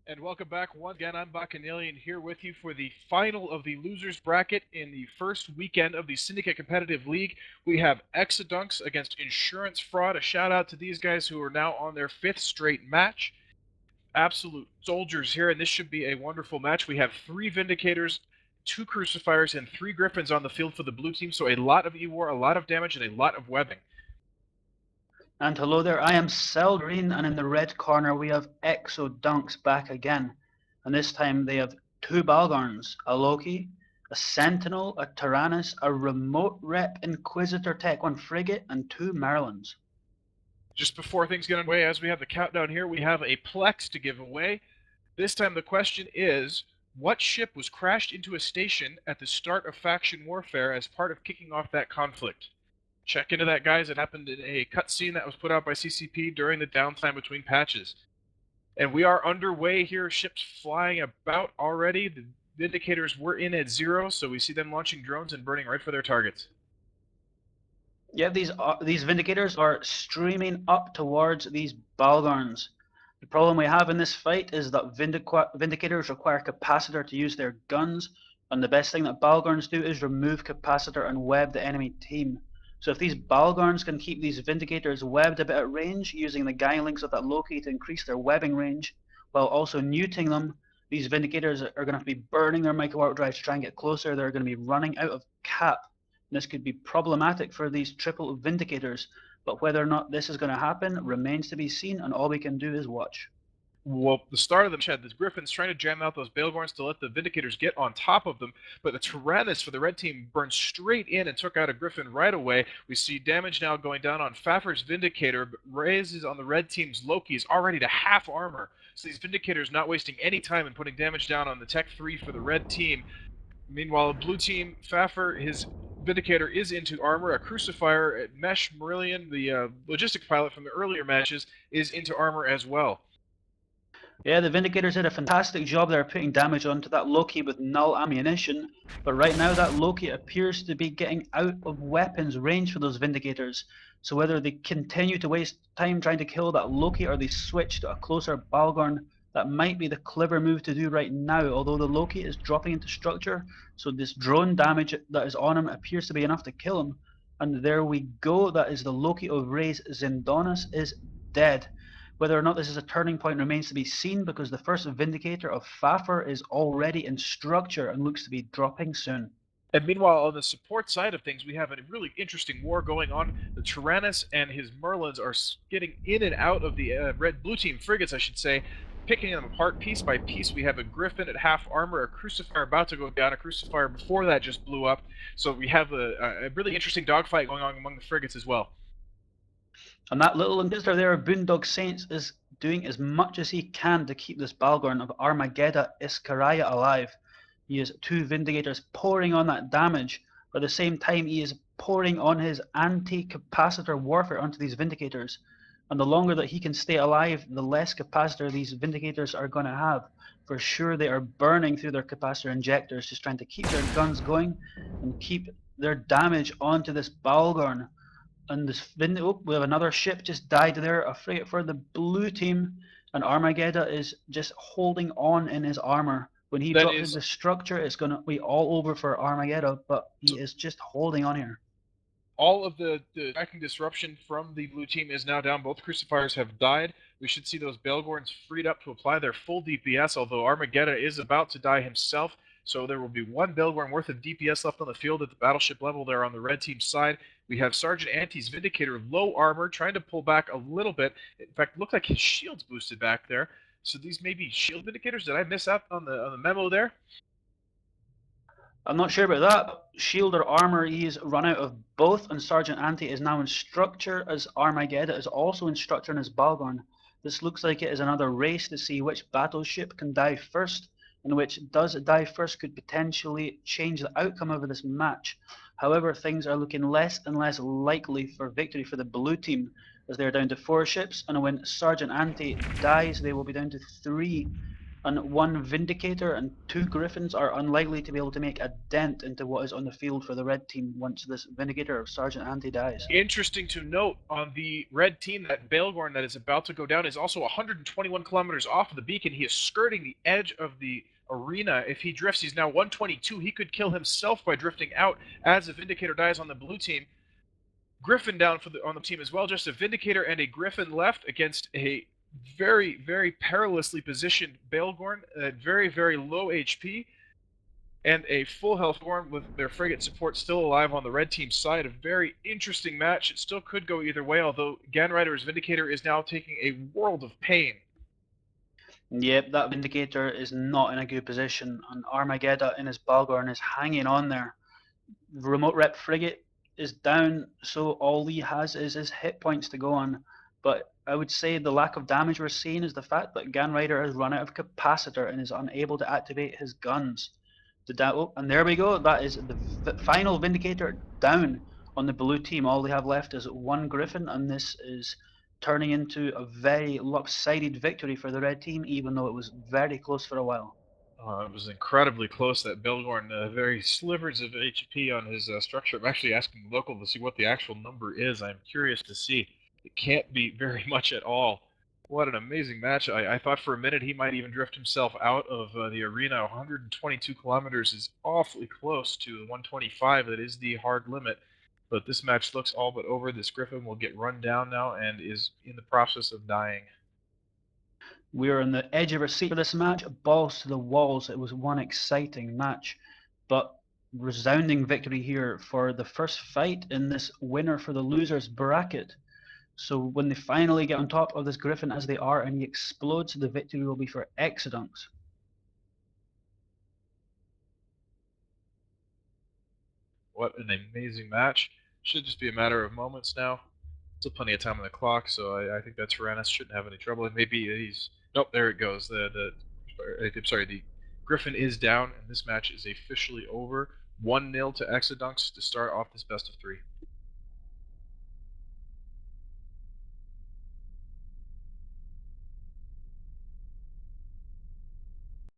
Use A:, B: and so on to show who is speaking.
A: And welcome back once again. I'm Bacchanalian here with you for the final of the losers bracket in the first weekend of the Syndicate Competitive League. We have Exodunks against Insurance Fraud. A shout out to these guys who are now on their fifth straight match. Absolute soldiers here, and this should be a wonderful match. We have 3 Vindicators, 2 Crucifiers, and 3 Griffins on the field for the blue team, so a lot of E-War, a lot of damage, and a lot of webbing.
B: And hello there, I am Cell Green, and in the red corner we have Exodunks back again. And this time they have 2 Balgorns, a Loki, a Sentinel, a Tyrannus, a remote rep Inquisitor Tech 1 frigate, and 2 Merlins.
A: Just before things get underway, as we have the countdown here, we have a Plex to give away. This time the question is, what ship was crashed into a station at the start of faction warfare as part of kicking off that conflict? Check into that, guys. It happened in a cutscene that was put out by CCP during the downtime between patches. And we are underway here, ships flying about already. The Vindicators were in at 0, so we see them launching drones and burning right for their targets.
B: Yeah, these Vindicators are streaming up towards these Balgorns. The problem we have in this fight is that Vindicators require Capacitor to use their guns, and the best thing that Balgorns do is remove Capacitor and web the enemy team. So if these Balgorns can keep these Vindicators webbed a bit at range, using the guy links of that Loki to increase their webbing range, while also neuting them, these Vindicators are going to be burning their micro-warp drive to try and get closer. They're going to be running out of cap. And this could be problematic for these triple Vindicators, but whether or not this is going to happen remains to be seen, and all we can do is watch.
A: Well, the start of the match had the Griffins trying to jam out those Balgorns to let the Vindicators get on top of them, but the Tyrannus for the red team burned straight in and took out a Griffin right away. We see damage now going down on Faffer's Vindicator, but raises on the red team's Loki is already to half armor. So these Vindicators not wasting any time in putting damage down on the Tech 3 for the red team. Meanwhile, blue team, Faffer, his Vindicator is into armor. A Crucifier, Mesh Marillion, the logistics pilot from the earlier matches, is into armor as well.
B: Yeah, the Vindicators did a fantastic job there putting damage onto that Loki with null ammunition, but right now that Loki appears to be getting out of weapons range for those Vindicators. So whether they continue to waste time trying to kill that Loki or they switch to a closer Balgorn, that might be the clever move to do right now, although the Loki is dropping into structure, so this drone damage that is on him appears to be enough to kill him. And there we go, that is the Loki of Ray's Zendonis is dead. Whether or not this is a turning point remains to be seen, because the first Vindicator of Faffer is already in structure and looks to be dropping soon.
A: And meanwhile, on the support side of things, we have a really interesting war going on. The Tyrannus and his Merlins are getting in and out of the blue team frigates, I should say, picking them apart piece by piece. We have a Griffin at half armor, a Crucifier about to go down, a Crucifier before that just blew up. So we have a really interesting dogfight going on among the frigates as well.
B: And that little Inquisitor there, Boondog Saints, is doing as much as he can to keep this Balgorn of Armageddon Iskaraya alive. He has 2 Vindicators pouring on that damage, but at the same time he is pouring on his anti-capacitor warfare onto these Vindicators. And the longer that he can stay alive, the less capacitor these Vindicators are going to have. For sure they are burning through their capacitor injectors, just trying to keep their guns going and keep their damage onto this Balgorn. And this we have another ship just died there, a frigate for the blue team, and Armageddon is just holding on in his armor. When he drops into structure, it's going to be all over for Armageddon, but he is just holding on here.
A: All of the tracking disruption from the blue team is now down. Both Crucifiers have died. We should see those Balgorns freed up to apply their full DPS, although Armageddon is about to die himself. So there will be 1 Balgorn worth of DPS left on the field at the battleship level there on the red team side. We have Sergeant Anti's Vindicator, low armor, trying to pull back a little bit. In fact, it looked like his shield's boosted back there. So these may be shield Vindicators. Did I miss out on the memo there?
B: I'm not sure about that. Shield or armor, he's run out of both, and Sergeant Anti is now in structure, as Armageddon is also in structure in his Balgorn. This looks like it is another race to see which battleship can die first, and which does die first could potentially change the outcome of this match. However, things are looking less and less likely for victory for the blue team, as they're down to 4 ships, and when Sergeant Anti dies, they will be down to 3. and one Vindicator and two Griffins are unlikely to be able to make a dent into what is on the field for the red team once this Vindicator of Sergeant Ante dies.
A: Interesting to note on the red team that Baelgorn that is about to go down is also 121 kilometers off of the beacon. He is skirting the edge of the arena. If he drifts, he's now 122. He could kill himself by drifting out as the Vindicator dies on the blue team. Griffin down on the team as well. Just a Vindicator and a Griffin left against a very, very perilously positioned Baelgorn at very, very low HP and a full health Gorn with their frigate support still alive on the red team side. A very interesting match. It still could go either way, although Ganrider's Vindicator is now taking a world of pain.
B: Yep, that Vindicator is not in a good position, and Armageddon in his Balgorn is hanging on there. The remote rep frigate is down, so all he has is his hit points to go on. But I would say the lack of damage we're seeing is the fact that Ganrider has run out of capacitor and is unable to activate his guns. And there we go. That is the final Vindicator down on the blue team. All they have left is one Griffin, and this is turning into a very lopsided victory for the red team, even though it was very close for a while.
A: It was incredibly close. That Baelgorn, very slivers of HP on his structure. I'm actually asking local to see what the actual number is. I'm curious to see. It can't be very much at all. What an amazing match. I thought for a minute he might even drift himself out of the arena. 122 kilometers is awfully close to the 125 that is the hard limit. But this match looks all but over. This Griffin will get run down now and is in the process of dying.
B: We are on the edge of our seat for this match, balls to the walls. It was one exciting match, but resounding victory here for the first fight in this winner for the losers bracket. So when they finally get on top of this Griffin as they are and he explodes, the victory will be for Exodunks.
A: What an amazing match. Should just be a matter of moments now. Still plenty of time on the clock, so I think that Tyrannus shouldn't have any trouble. And maybe he's... Nope, there it goes. I'm sorry, the Griffin is down, and this match is officially over. 1-0 to Exodunks to start off this best of 3.